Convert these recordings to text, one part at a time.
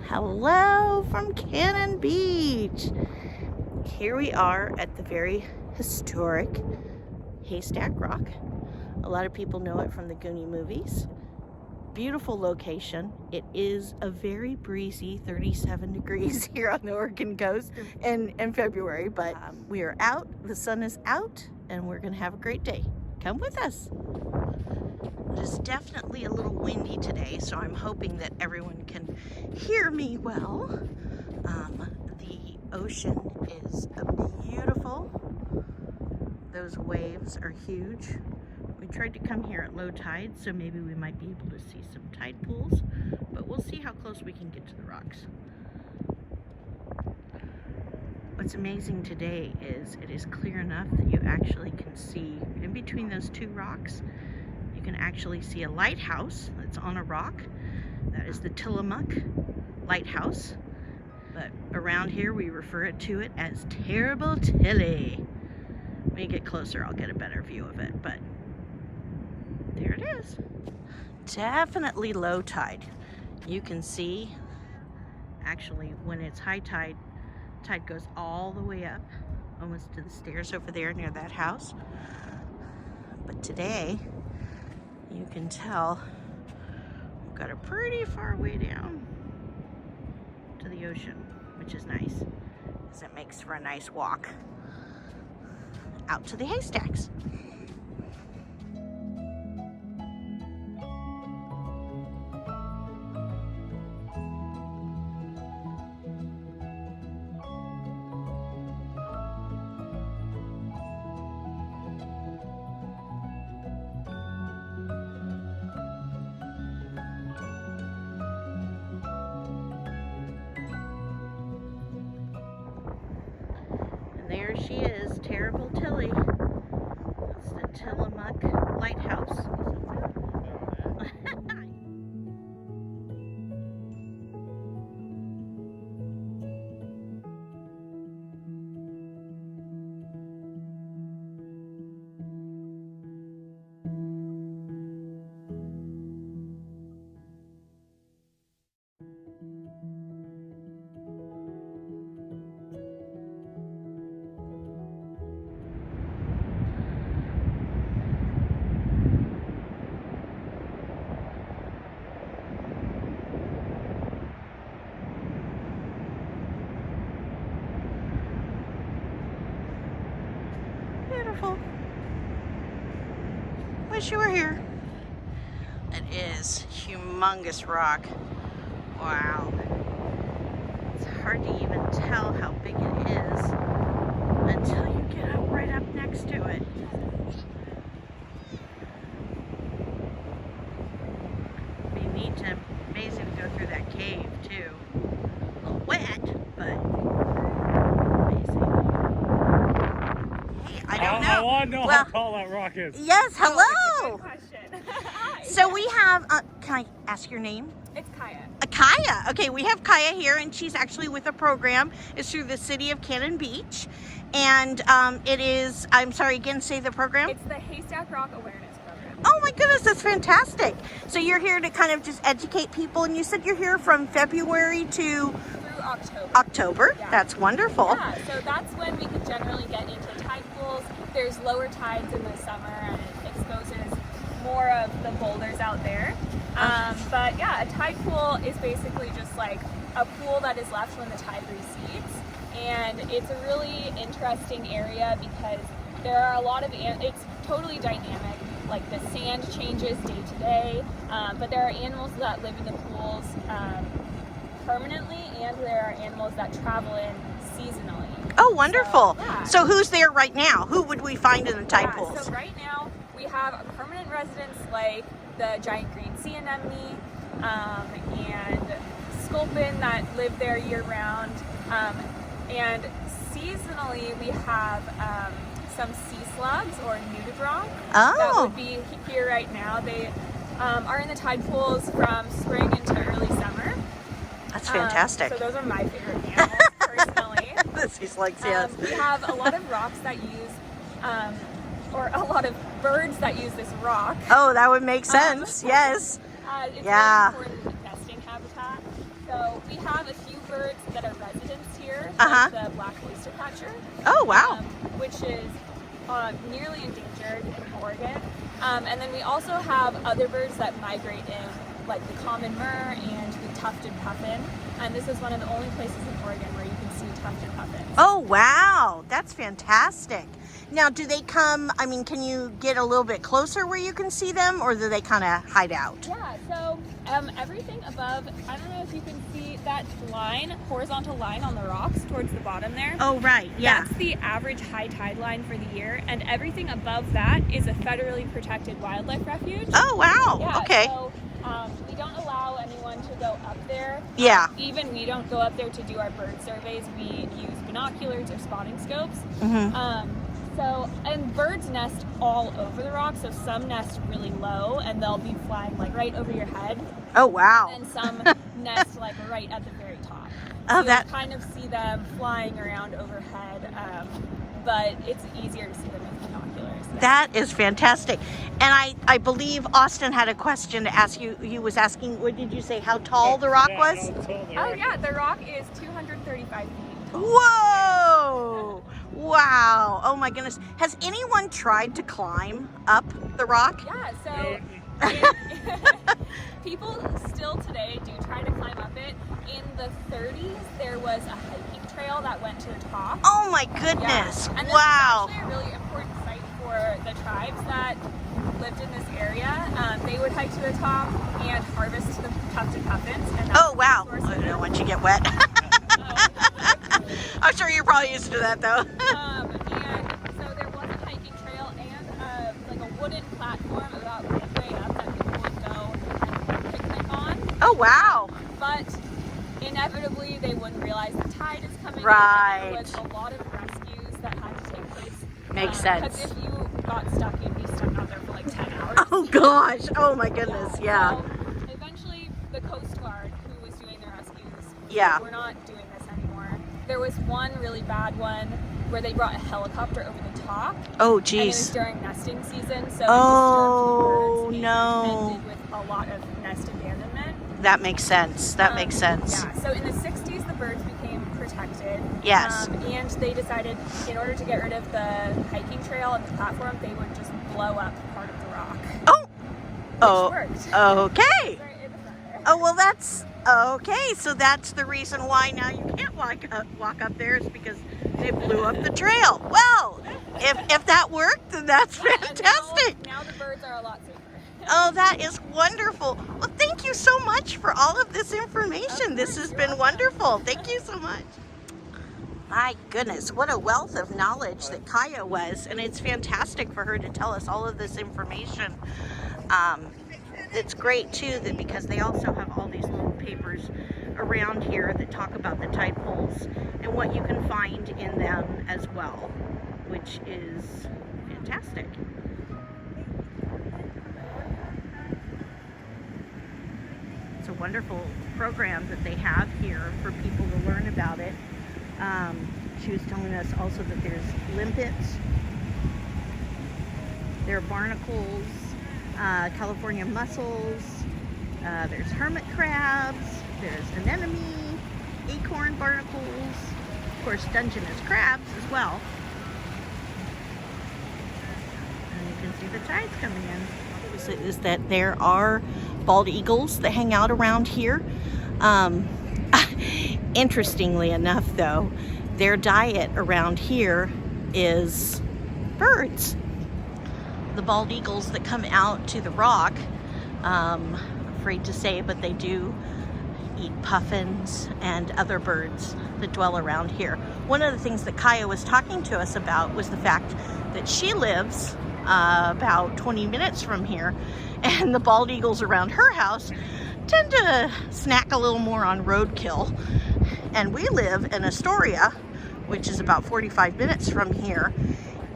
Hello from Cannon Beach. Here we are at the very historic Haystack Rock. A lot of people know it from the Goonie movies. Beautiful location. It is a very breezy 37 degrees here on the Oregon coast in February, but we are out, the sun is out, and we're gonna have a great day. Come with us. It is definitely a little windy today, so I'm hoping that everyone can hear me well. The ocean is beautiful. Those waves are huge. We tried to come here at low tide, so maybe we might be able to see some tide pools, but we'll see how close we can get to the rocks. What's amazing today is it is clear enough that you actually can see in between those two rocks. You can actually see a lighthouse that's on a rock. That is the Tillamook Lighthouse. But around here we refer to it as Terrible Tilly. When you get closer, I'll get a better view of it, but there it is. Definitely low tide. You can see, actually, when it's high tide, tide goes all the way up, almost to the stairs over there near that house. But today, you can tell we've got a pretty far way down to the ocean, which is nice, because it makes for a nice walk out to the haystacks. There she is, Terrible Tilly. That's the Tillamook Lighthouse. Beautiful. Wish you were here. It is humongous rock. Wow. It's hard to even tell how big it is until you get up right up next to it. It'd be neat to, amazing to go through that cave too. A little wet, but amazing. Hey, I don't know. I want to know how tall that rock is. Yes, hello. Oh, good question. Hi. So we have, can I ask your name? It's Kaya. Kaya. Okay, we have Kaya here, and she's actually with a program. It's through the city of Cannon Beach. And it is, I'm sorry, again, say the program? It's the Haystack Rock Awareness Program. Oh my goodness, that's fantastic. So you're here to kind of just educate people, and you said you're here from February to Through October. October. Yeah. That's wonderful. Yeah, so that's when we can generally get into tide pools. There's lower tides in the summer, and it exposes more of the boulders out there. But yeah, a tide pool is basically just like a pool that is left when the tide recedes. And it's a really interesting area because there are a lot of, it's totally dynamic. Like the sand changes day to day, but there are animals that live in the pools permanently, and there are animals that travel in seasonally. Oh, wonderful. So, yeah. So who's there right now? Who would we find in the tide pools? So right now we have permanent residents like the giant green sea anemone and sculpin that live there year round. And seasonally we have some sea slugs or nudibranch that would be here right now. They are in the tide pools from spring into early summer. That's fantastic. So those are my favorite animals personally. The sea slugs, yes. We have a lot of rocks that use, or a lot of birds that use this rock. Oh, that would make sense. Yes. It's Yeah. really important nesting habitat. So we have a few birds that are residents here, Uh-huh. like the black oystercatcher. Oh, wow. Which is nearly endangered in Oregon. And then we also have other birds that migrate in, like the common murre and the tufted puffin. And this is one of the only places in Oregon where you can see tufted puffins. Oh, wow. That's fantastic. Now, do they come, I mean, can you get a little bit closer where you can see them, or do they kind of hide out? Yeah, so everything above, I don't know if you can see that line, horizontal line on the rocks towards the bottom there. Oh, right, yeah. That's the average high tide line for the year, and everything above that is a federally protected wildlife refuge. Oh, wow. Yeah, Okay. So we don't allow anyone to go up there. Yeah. Even we don't go up there to do our bird surveys. We use binoculars or spotting scopes. Mm-hmm. And birds nest all over the rock, so some nest really low and they'll be flying like right over your head. Oh, wow. And some nest like right at the very top. Oh, so that. you kind of see them flying around overhead, but it's easier to see them with binoculars. Yeah. That is fantastic. And I believe Austin had a question to ask you. He was asking, what did you say, how tall the rock was? Oh yeah, the rock is 235 feet tall. Whoa! Wow. Oh my goodness. Has anyone tried to climb up the rock? Yeah, so people still today do try to climb up it. In the 30s, there was a hiking trail that went to the top. Oh my goodness. Yeah. And this Wow. is actually a really important site for the tribes that lived in this area. They would hike to the top and harvest the tufted puffins. And that's Oh wow. the source I of don't know it. once you get wet. I'm sure you're probably used to that though. And so there was a hiking trail and like a wooden platform about midway up that people would go and picnic on. Oh wow. But inevitably they wouldn't realize the tide is coming Right. in. There was a lot of rescues that had to take place. Makes sense. Because if you got stuck, you'd be stuck out there for like 10 hours. Oh gosh. Oh my goodness. Yeah. So eventually the Coast Guard, who was doing the rescues, Yeah. we're not doing this anymore. There was one really bad one where they brought a helicopter over the top. Oh And it was geez. during nesting season, so Oh, it disturbed the birds no. and ended with a lot of nest abandonment. That makes sense. That makes sense. Yeah, so in the 60s, the birds became protected. Yes. And they decided, in order to get rid of the hiking trail and the platform, they would just blow up part of the rock. Oh. Which worked. Okay. Right in the center. Oh well, that's okay. So that's the reason why now you can't walk up there, is because they blew up the trail. Well, if that worked, then that's fantastic. And now the birds are a lot safer. Oh, that is wonderful. Well, thank you so much for all of this information. This has been wonderful. Thank you so much. My goodness, what a wealth of knowledge that Kaya was, and it's fantastic for her to tell us all of this information. It's great too that because they also have all these little papers around here that talk about the tide pools and what you can find in them as well, which is fantastic. It's a wonderful program that they have here for people to learn about it. She was telling us also that there's limpets, there are barnacles, California mussels, there's hermit crabs, there's anemone, acorn barnacles, of course Dungeness crabs as well. And you can see the tides coming in. Is that there are bald eagles that hang out around here. Interestingly enough though, their diet around here is birds. The bald eagles that come out to the rock, afraid to say, but they do eat puffins and other birds that dwell around here. One of the things that Kaya was talking to us about was the fact that she lives about 20 minutes from here, and the bald eagles around her house tend to snack a little more on roadkill. And we live in Astoria, which is about 45 minutes from here,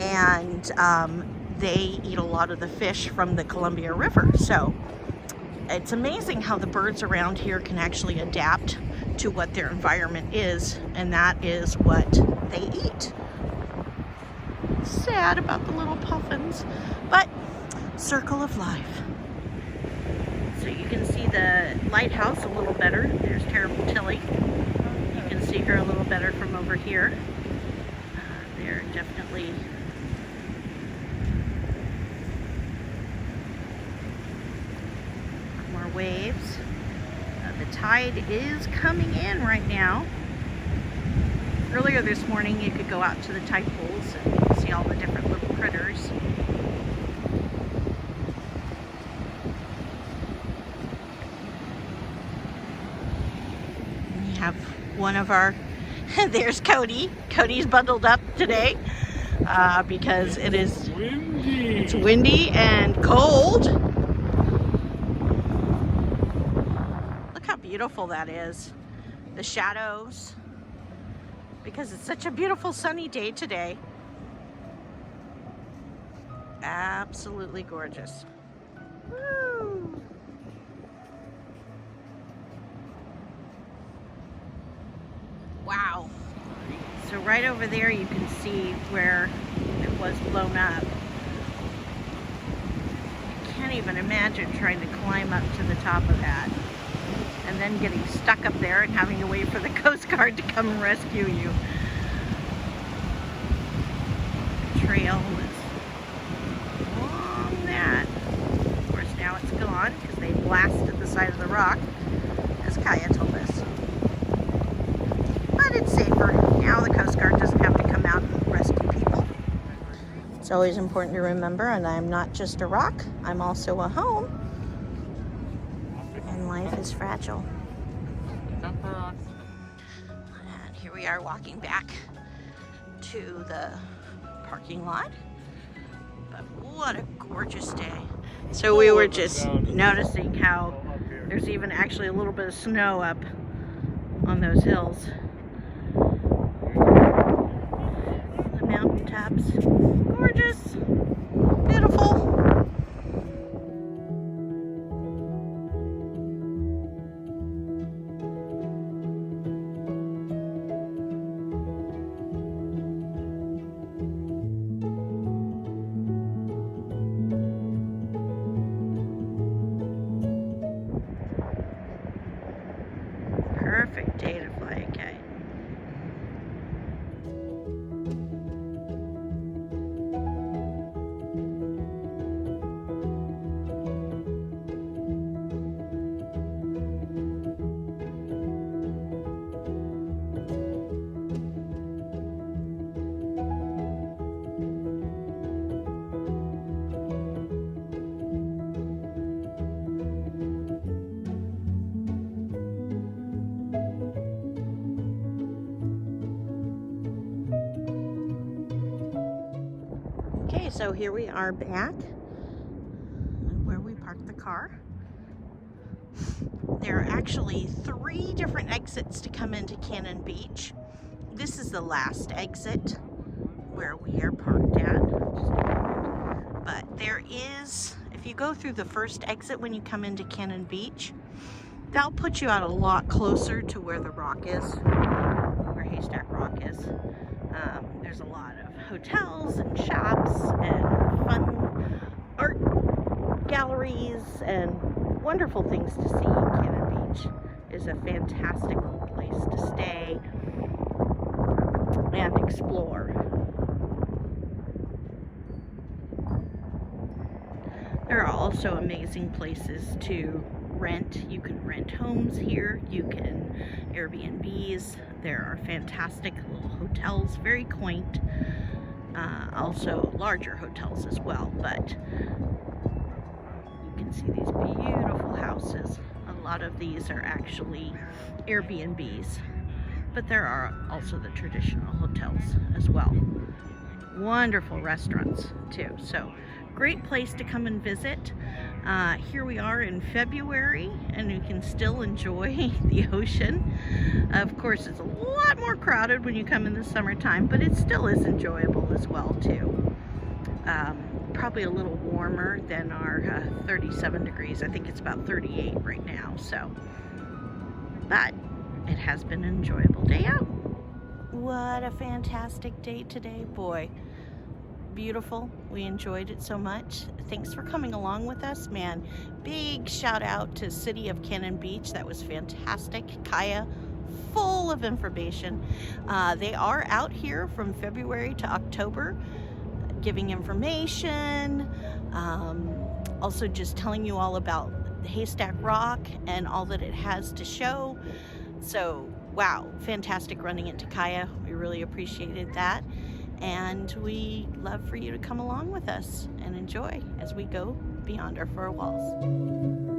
and they eat a lot of the fish from the Columbia River. So it's amazing how the birds around here can actually adapt to what their environment is, and that is what they eat. Sad about the little puffins, but circle of life. So you can see the lighthouse a little better. There's Terrible Tilly. better from over here. They're definitely more waves. The tide is coming in right now. Earlier this morning you could go out to the tide pools and you can see all the different little critters. We have one of our, there's Cody. Cody's bundled up today because it's windy and cold. Look how beautiful that is. The shadows, because it's such a beautiful sunny day today. Absolutely gorgeous. Woo. Wow. So right over there you can see where it was blown up. I can't even imagine trying to climb up to the top of that and then getting stuck up there and having to wait for the Coast Guard to come and rescue you. The trail is along that. Of course now it's gone because they blasted the side of the rock, as Kaya told us. But it's safer. Now the Coast Guard doesn't have to come out and rescue people. It's always important to remember, and I'm not just a rock, I'm also a home. And life is fragile. And here we are walking back to the parking lot. But what a gorgeous day. So we were just noticing how there's even actually a little bit of snow up on those hills. The mountaintops. Gorgeous. Beautiful. Perfect day to fly a kite. Okay, so here we are back where we parked the car. There are actually 3 different exits to come into Cannon Beach. This is the last exit where we are parked at. But there is, if you go through the first exit when you come into Cannon Beach, that'll put you out a lot closer to where the rock is, where Haystack Rock is. There's a lot of hotels and shops and fun art galleries and wonderful things to see in Cannon Beach. It is a fantastic little place to stay and explore. There are also amazing places to rent. You can rent homes here, you can Airbnbs. There are fantastic little hotels, very quaint. Also larger hotels as well, but you can see these beautiful houses. A lot of these are actually Airbnbs, but there are also the traditional hotels as well. Wonderful restaurants too, so great place to come and visit. Here we are in February and you can still enjoy the ocean. Of course, it's a lot more crowded when you come in the summertime, but it still is enjoyable as well too. Probably a little warmer than our 37 degrees. I think it's about 38 right now, so. But it has been an enjoyable day out. What a fantastic day today, boy. Beautiful. We enjoyed it so much. Thanks for coming along with us, man. Big shout out to City of Cannon Beach. That was fantastic. Kaya, full of information. They are out here from February to October giving information, also just telling you all about the Haystack Rock and all that it has to show. So wow, fantastic running into Kaya. We really appreciated that, and we love for you to come along with us and enjoy as we go beyond our 4 walls.